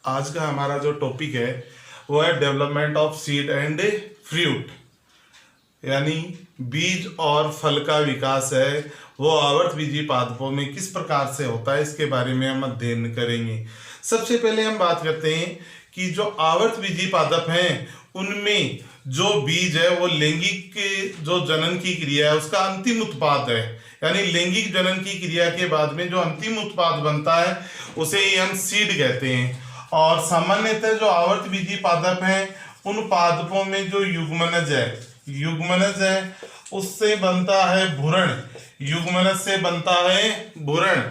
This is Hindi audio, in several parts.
आज का हमारा जो टॉपिक है वो है development of seed and fruit, यानी बीज और फल का विकास है वो आवर्तबीजी पादपों में किस प्रकार से होता है, इसके बारे में हम अध्ययन करेंगे। सबसे पहले हम बात करते हैं कि जो आवर्तबीजी पादप हैं उनमें जो बीज है वो लैंगिक जो जनन की क्रिया है उसका अंतिम उत्पाद है, यानी लैंगिक जनन की क्रिया के बाद में जो अंतिम उत्पाद बनता है उसे ही हम सीड कहते हैं। और सामान्यतः जो आवर्तबीजी पादप हैं उन पादपों में जो युग्मनज है उससे बनता है भ्रूण, युग्मनज से बनता है भ्रूण,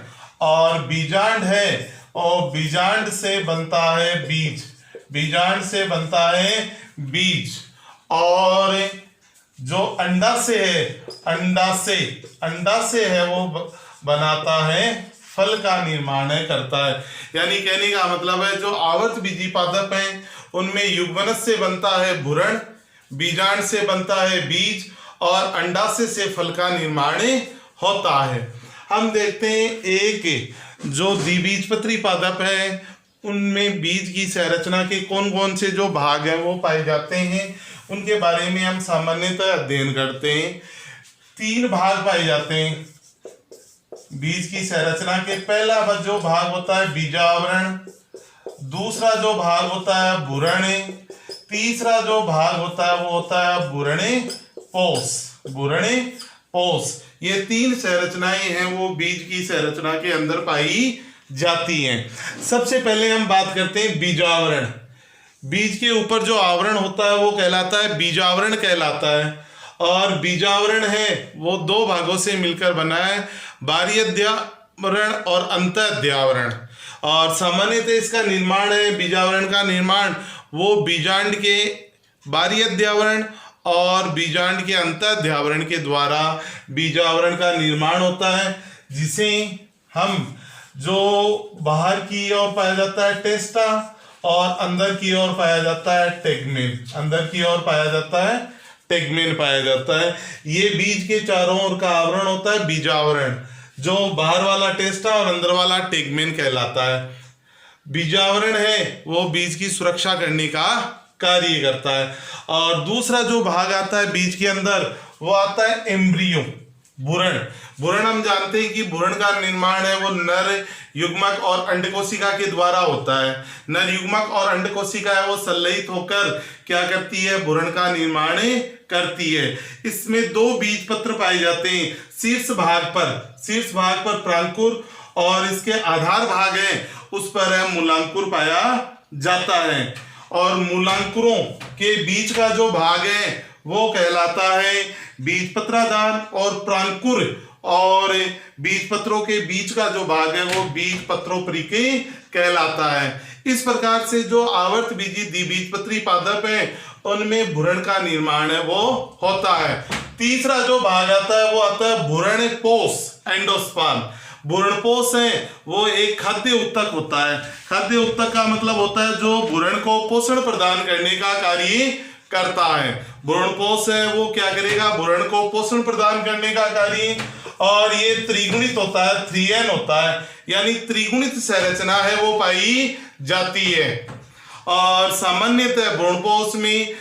और बीजांड है और बीजांड से बनता है बीज, बीजांड से बनता है बीज, और जो अंडा से है वो बनाता है फल का निर्माण करता है। यानी कहने का मतलब है जो आवर्तबीजी पादप हैं उनमें युग्मनज से बनता है भ्रूण, बीजांड से बनता है बीज और अंडाशय से फल का निर्माण होता है। हम देखते हैं एक जो द्विबीजपत्री पादप है उनमें बीज की संरचना के कौन कौन से जो भाग हैं वो पाए जाते हैं, उनके बारे में हम सामान्यतः अध्ययन करते हैं। 3 भाग पाए जाते हैं बीज की संरचना के। पहला जो भाग होता है बीजावरण, दूसरा जो भाग होता है भ्रूण, तीसरा जो भाग होता है वो होता है भ्रूणपोष। ये 3 संरचनाएं हैं वो बीज की संरचना के अंदर पाई जाती हैं। सबसे पहले हम बात करते हैं बीजावरण। बीज के ऊपर जो आवरण होता है वो कहलाता है बीजावरण कहलाता है, और बीजावरण है वो 2 भागों से मिलकर बना है, बाह्याध्यावरण और अंतःध्यावरण। और सामान्यतः इसका निर्माण है बीजावरण का निर्माण वो बीजांड के बाह्याध्यावरण और बीजांड के अंतःध्यावरण के द्वारा बीजावरण का निर्माण होता है, जिसे हम जो बाहर की ओर पाया जाता है टेस्टा और अंदर की ओर पाया जाता है टेगमेन, अंदर की ओर पाया जाता है टेगमेन पाया जाता है। ये बीज के चारों ओर का आवरण होता है बीजावरण, जो बाहर वाला टेस्टा और अंदर वाला टेगमेन कहलाता है। बीजावरण है वो बीज की सुरक्षा करने का कार्य करता है। और दूसरा जो भाग आता है बीज के अंदर वो आता है एम्ब्रियो, भ्रूण। हम जानते हैं कि भ्रूण का निर्माण है वो नर युग्मक और अंडकोशिका के द्वारा होता है। नर युग्मक और अंडकोशिका है वो संलयित होकर क्या करती है, भ्रूण का निर्माण करती है। इसमें 2 बीज पत्र पाए जाते हैं, शीर्ष भाग पर प्रांकुर और इसके आधार भाग है उस पर मूलांकुर पाया जाता है। और मूलांकुरों के बीच का जो भाग है वो कहलाता है बीजपत्राधार, और प्रांकुर और बीजपत्रों के बीच का जो भाग है वो बीजपत्रोपरिकी कहलाता है। इस प्रकार से जो आवर्तबीजी द्विबीजपत्री पादप है उनमें भ्रूण का निर्माण है वो होता है। तीसरा जो भाग आता है वो आता है भ्रूणपोष, एंडोस्पर्म। भ्रूणपोष है वो एक खाद्य उत्तक होता है। खाद्य उत्तक का मतलब होता है जो भ्रूण को पोषण प्रदान करने का कार्य करता है। भ्रूणपोष है वो क्या करेगा, भ्रूण को पोषण प्रदान करने का कार्य, और ये त्रिगुणित होता है, 3N होता है, यानी त्रिगुणित संरचना है वो पाई जाती है। और सामान्यतः भ्रूणपोष में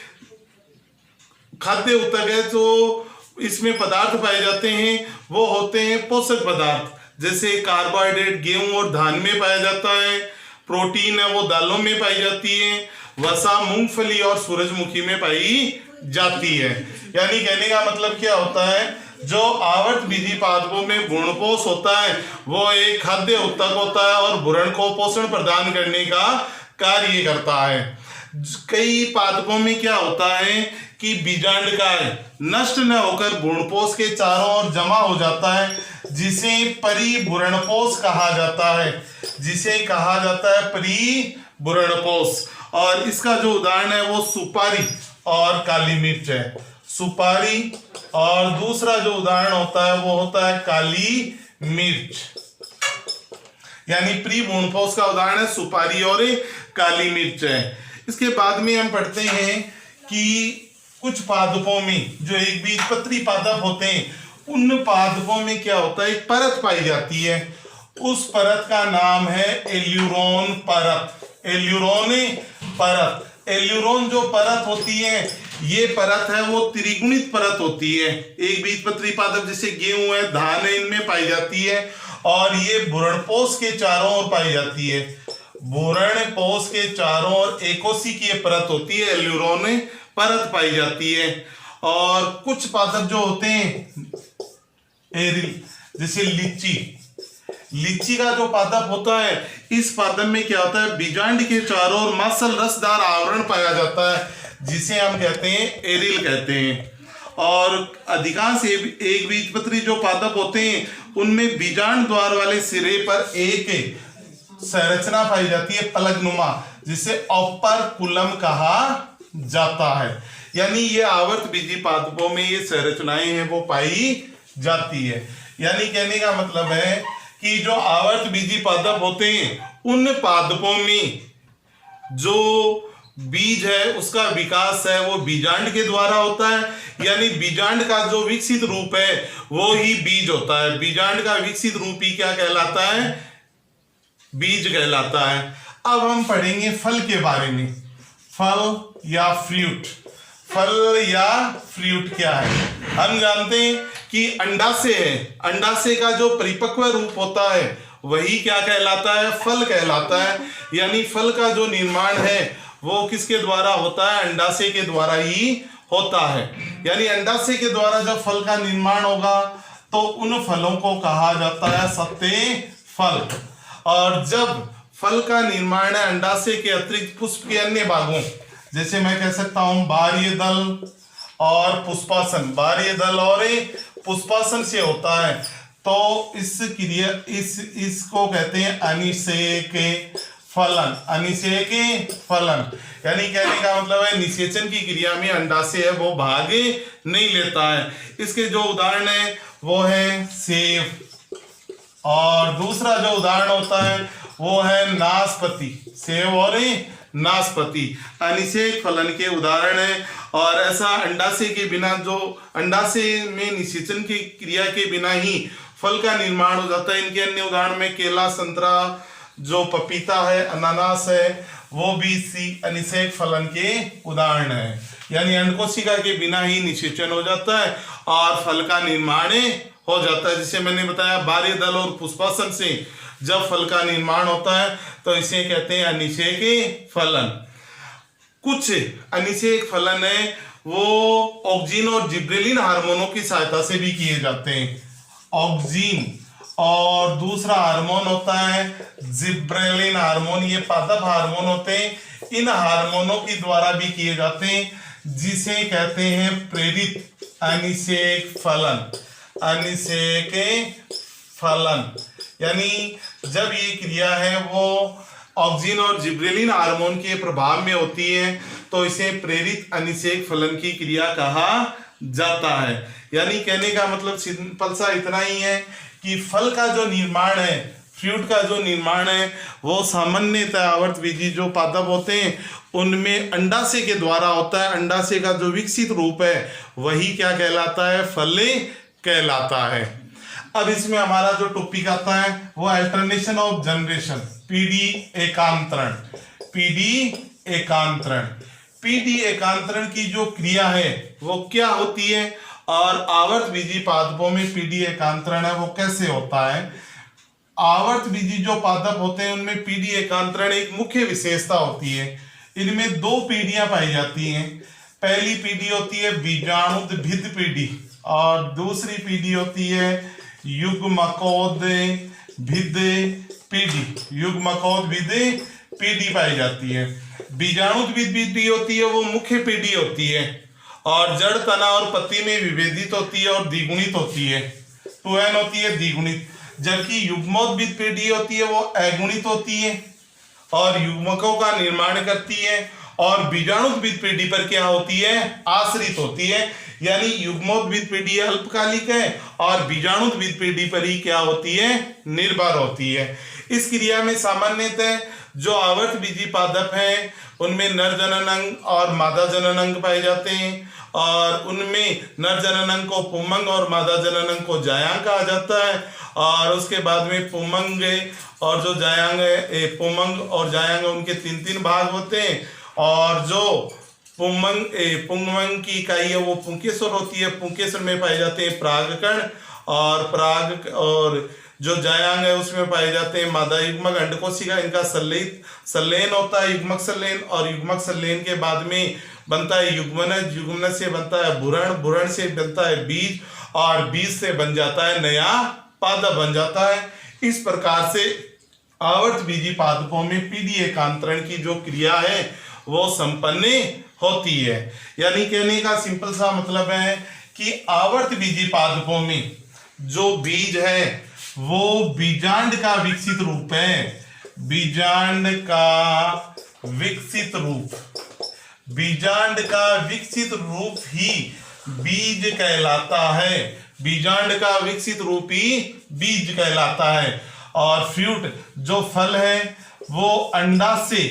खाद्य उत्तक है तो इसमें पदार्थ पाए जाते हैं वो होते हैं पोषक पदार्थ, जैसे कार्बोहाइड्रेट गेहूं और धान में पाया जाता है, प्रोटीन है वो दालों में पाई जाती है, वसा मूंगफली और सूरजमुखी में पाई जाती है। यानी कहने का मतलब क्या होता है, जो आवर्तबीजी पादपों में भ्रूणपोष होता है वो एक खाद्य उत्तक होता है और भ्रूण को पोषण प्रदान करने का कार्य करता है। कई पादपों में क्या होता है कि बीजांडकाय नष्ट न होकर भ्रूणपोष के चारों ओर जमा हो जाता है, जिसे परिभ्रूणपोष कहा जाता है, परिभ्रूणपोष। और इसका जो उदाहरण है वो सुपारी और काली मिर्च है, सुपारी, और दूसरा जो उदाहरण होता है वो होता है काली मिर्च। यानी परिभ्रूणपोष का उदाहरण है सुपारी और काली मिर्च है। इसके बाद में हम पढ़ते हैं कि कुछ पादपों में जो एक बीजपत्री पादप होते हैं उन पादपों में क्या होता है, एक परत पाई जाती है, उस परत का नाम है एल्यूरोन परत। एल्यूरोन परत। एल्यूरोन जो परत होती है, ये परत है वो त्रिगुणित परत होती है। एक बीजपत्री पादप जैसे गेहूं है, धान है, इनमें पाई जाती है और ये भ्रूणपोष के चारों ओर पाई जाती है। भ्रूणपोष के चारों ओर एकोशिकीय परत होती है, एल्यूरोन परत पाई जाती है। और कुछ पादप जो होते हैं एरिल, जैसे लीची का जो पादप होता है, इस पादप में क्या होता है, बीजांड के चारों ओर मांसल रसदार आवरण पाया जाता है, जिसे हम कहते हैं एरिल कहते हैं। और अधिकांश एक बीजपत्री जो पादप होते हैं, उनमें बीजांड द्वार वाले सिरे पर एक संरचना पाई जाती है पलकनुमा, जिसे ऑपरकुलम कहा जाता है। यानी ये आवर्त बीजी पादपों में ये संरचनाएं हैं वो पाई जाती है। यानी कहने का मतलब है कि जो आवर्त बीजी पादप होते हैं, उन पादपों में जो बीज है उसका विकास है वो बीजांड के द्वारा होता है। यानी बीजांड का जो विकसित रूप है वो ही बीज होता है। बीजांड का विकसित रूप ही क्या कहलाता है, बीज कहलाता है। अब हम पढ़ेंगे फल के बारे में। फल या फ्रूट, फल या फ्रूट क्या है। हम जानते हैं कि अंडाशय है, अंडाशय का जो परिपक्व रूप होता है वही क्या कहलाता है, फल कहलाता है। यानी फल का जो निर्माण है वो किसके द्वारा होता है, अंडाशय के द्वारा ही होता है। यानी अंडाशय के द्वारा जब फल का निर्माण होगा तो उन फलों को कहा जाता है सत्य फल। और जब फल का निर्माण है अंडाशय के अतिरिक्त पुष्प के अन्य भागों, जैसे मैं कह सकता हूं बाह्य दल और पुष्पासन, बाह्य दल और पुष्पासन से होता है, तो इस क्रिया इसको कहते हैं अनिषेक फलन। अनिषेक फलन यानी कहने का मतलब है निषेचन की क्रिया में अंडाशय है वो भाग नहीं लेता है। इसके जो उदाहरण है वो है सेब, और दूसरा जो उदाहरण होता है वो है नाशपाती। सेब और नाशपाती अनिषेक फलन के उदाहरण है। और ऐसा अंडाशय के बिना, जो अंडाशय में निषेचन की क्रिया के बिना ही फल का निर्माण हो जाता है। इनके अन्य उदाहरण में केला, संतरा, जो पपीता है, अनानास है, वो भी इसी अनिषेक फलन के उदाहरण है। यानी अंडकोशिका के बिना ही निषेचन हो जाता है और फल का निर्माण हो जाता है। जिसे मैंने बताया बाह्य दल और पुष्पासन से जब फल का निर्माण होता है तो इसे कहते हैं अनिषेक फलन। कुछ अनिषेक फलन है वो ऑक्सिन और जिब्रेलिन हार्मोनों की सहायता से भी किए जाते हैं। ऑक्सिन और दूसरा हार्मोन होता है जिब्रेलिन हार्मोन, ये पादप हार्मोन होते हैं। इन हार्मोनों के द्वारा भी किए जाते हैं, जिसे कहते हैं प्रेरित अनिषेक फलन। अनिषेक फलन यानी जब ये क्रिया है वो ऑक्सिन और जिब्रेलिन हार्मोन के प्रभाव में होती है तो इसे प्रेरित अनिषेक फलन की क्रिया कहा जाता है। यानी कहने का मतलब सिंपल सा इतना ही है कि फल का जो निर्माण है, फ्रूट का जो निर्माण है, वो सामान्यतः आवर्त बीजी जो पादप होते हैं उनमें अंडाशय के द्वारा होता है। अंडाशय का जो विकसित रूप है वही क्या कहलाता है, फल कहलाता है। अब इसमें हमारा जो टॉपिक आता है वो अल्टरनेशन ऑफ जनरेशन, पीडी एकांतरण। पीडी एकांतरण, पीडी एकांतरण की जो क्रिया है वो क्या होती है और आवर्त बीजी पादपों में पीडी एकांतरण है वो कैसे होता है। आवर्त बीजी जो पादप होते हैं उनमें पीडी एकांतरण एक मुख्य विशेषता होती है। इनमें दो पीढ़ियां पाई जाती हैं। पहली पीढ़ी होती है बीजाणुद्भिद पीढ़ी और दूसरी पीढ़ी होती है युग्मकोद्भिद पीढ़ी। युग्मकोद्भिद पीढ़ी पाई जाती है। बीजाणुद्भिद पीढ़ी होती है वो मुख्य पीढ़ी होती है और जड़, तना और पत्ती में विभेदित होती है और द्विगुणित होती है। 2n होती है द्विगुणित। जबकि युग्मोद्भिद पीढ़ी होती है वो अगुणित होती है और युग्मकों का निर्माण करती है और बीजाणुद्भिद पीढ़ी पर क्या होती है, आश्रित होती है। यानी युग्मोद्भिद पीढ़ी अल्पकालिक है और बीजाणुद्भिद पीढ़ी पर ही क्या होती है, निर्भर होती है। इस क्रिया में सामान्यतः जो आवर्त बीजी पादप हैं उनमें नर जनन अंग और मादा जनन अंग पाए जाते हैं, और उनमें नर जनन अंग को पुंमंग और मादा जनन अंग को जायांग कहा जाता है। और उसके बाद में पुंमंग और जो जायांग है, पुंमंग और जायांग उनके 3-3 भाग होते हैं, और जो पुंगमंग की इकाई है वो पुंकेसर होती है। पुंकेसर में पाए जाते हैं परागकण, और जो जायांग है उसमें पाए जाते हैं मादा युग्मक अंडकोशिका। इनका संलयन होता है, युग्मक संलयन, और युग्मक संलयन के बाद में बनता है युग्मनज, युग्मनज से बनता है भ्रूण, भ्रूण से बनता है बीज, और बीज से बन जाता है नया पादप बन जाता है। इस प्रकार से आवर्त बीजी पादपों में पीढ़ी एकांतरण की जो क्रिया है वो संपन्न होती है। यानी कहने का सिंपल सा मतलब है कि आवर्त बीजी पादपों में जो बीज है वो बीजांड का विकसित रूप है। बीजांड का विकसित रूप, बीजांड का विकसित रूप ही बीज कहलाता है। बीजांड का विकसित रूप ही बीज कहलाता है। और फ्रूट जो फल है वो अंडाशय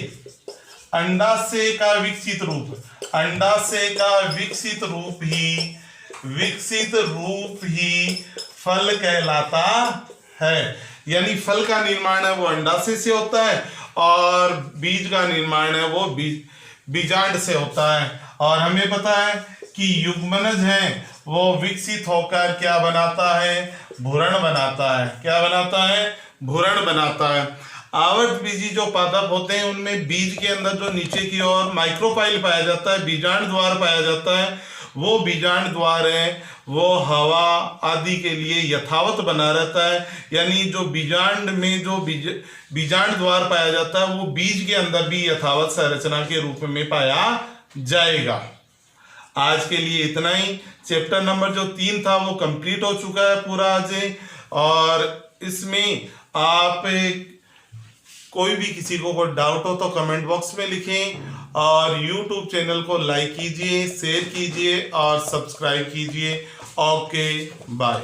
का विकसित रूप, अंडाशय का विकसित रूप ही फल कहलाता है। यानी फल का निर्माण है वो अंडाशय से होता है, और बीज का निर्माण है वो बीजांड से होता है। और हमें पता है कि युग्मनज है वो विकसित होकर क्या बनाता है, भ्रूण बनाता है। क्या बनाता है, भ्रूण बनाता है। आवर्त बीजी जो पादप होते हैं उनमें बीज के अंदर जो नीचे की ओर माइक्रोपाइल पाया जाता है, बीजांड द्वार पाया जाता है, वो बीजांड द्वार है वो हवा आदि के लिए यथावत बना रहता है। यानी जो बीजांड में जो बीजांड द्वार पाया जाता है वो बीज के अंदर भी यथावत संरचना के रूप में पाया जाएगा। आज के लिए इतना ही। चैप्टर नंबर जो 3 था वो कंप्लीट हो चुका है पूरा आज, और इसमें आप कोई भी किसी को कोई डाउट हो तो कमेंट बॉक्स में लिखें, और YouTube चैनल को लाइक कीजिए, शेयर कीजिए और सब्सक्राइब कीजिए। Okay, bye.